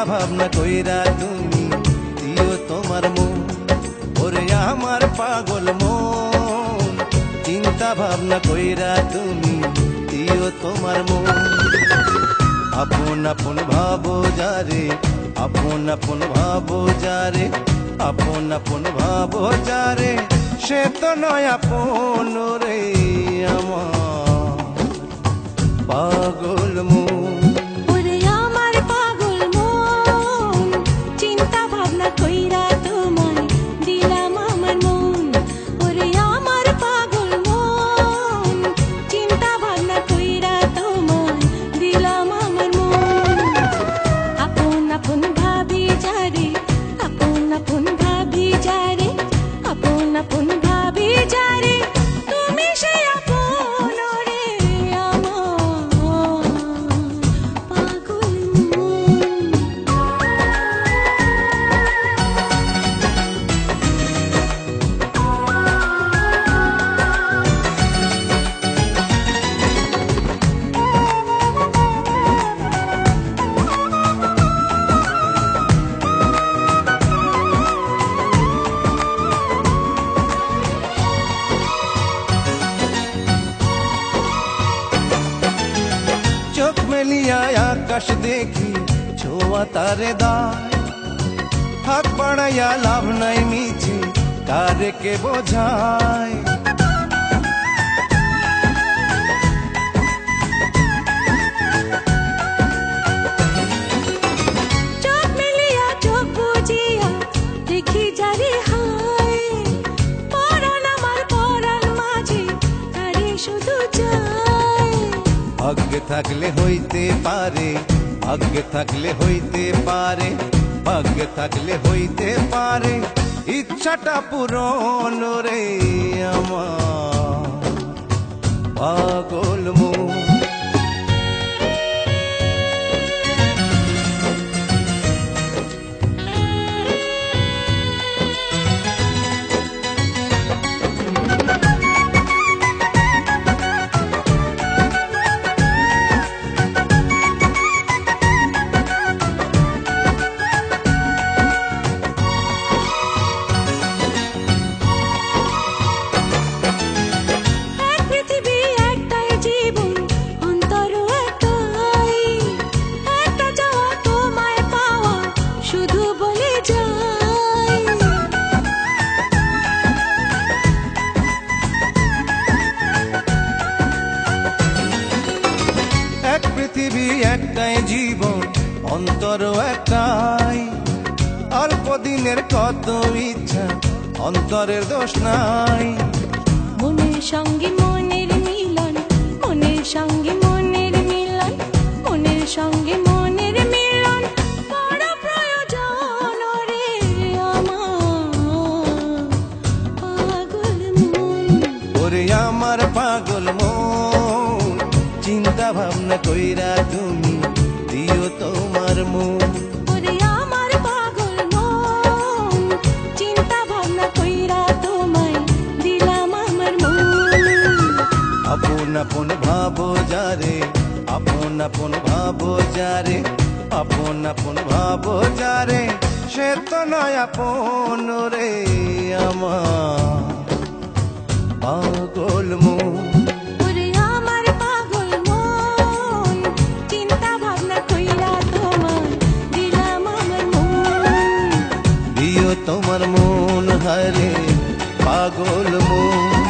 ভাবনা কইরা তুমি দিও তোমার মন। ওরে আমার পাগল মন, চিন্তা ভাবনা কইরা তুমি দিও তোমার মন। আপন আপন ভাবো যারে, আপন আপন ভাবো যারে, আপন আপন ভাবো যারে, সে তো নয় আপন রে আমার পাগল মন। ওরে আমার পাগল মন, চিন্তা ভাবনা কইরা তোমায় দিলাম আমার মন। ওরে আমার পাগল মন, চিন্তা ভাবনা কইরা তোমায় দিলাম আমার মন। আপন আপন ভাবি যারে, আপন আপন ভাবি যারে, আপন আপন ভাবি যারে, তুমি সে আপন রে আমার পাগল মন। চোখ মেলিয়া আকাশ দেখি ছোঁয়া তারে দায়, হাত বাড়াইয়া লাভ নাই মিছে কারে কে বোঝায়। চোখ মেলিয়া চোখ বুজিয়া দেখি যারে হায়, পরাণ আমার পরাণ মাঝে তারে শুধু চায়। ভাগ্যে থাকলে হইতে পারে, ভাগ্যে থাকলে হইতে পারে, ভাগ্যে থাকলে হইতে পারে, ইচ্ছাটা পূরণ রে আমার পাগল মন। এক পৃথিবী একটাই জীবন, অন্তর একটাই, একটা চাওয়া তোমায় পাওয়া শুধু বলে যায়। এক পৃথিবী একটাই জীবন, অন্তর একটাই, অল্প দিনের কত ইচ্ছা, অন্তরের দোষ নাই। মনের সঙ্গে মনের মিলন, মনের সঙ্গে মনের মিলন, মনের সঙ্গে মনের মিলন বড় প্রয়োজন রে আমার পাগল মন। ওরে আমার পাগল মন, চিন্তা ভাবনা কইরা তুমি দিও তোমার মন। ওরে আমার পাগল মন, চিন্তা ভাবনা কইরা তোমায় দিলাম আমার মন। আপন আপন ভাবো যারে, আপন আপন ভাবো যারে, আপন আপন ভাবো যারে, সে তো নয় আপন রে আমার পাগল মন। ওরে আমার পাগল মন, চিন্তা ভাবনা কইরা তোমায় দিলাম আমার মন। দিও তোমার মন হারে পাগল মন।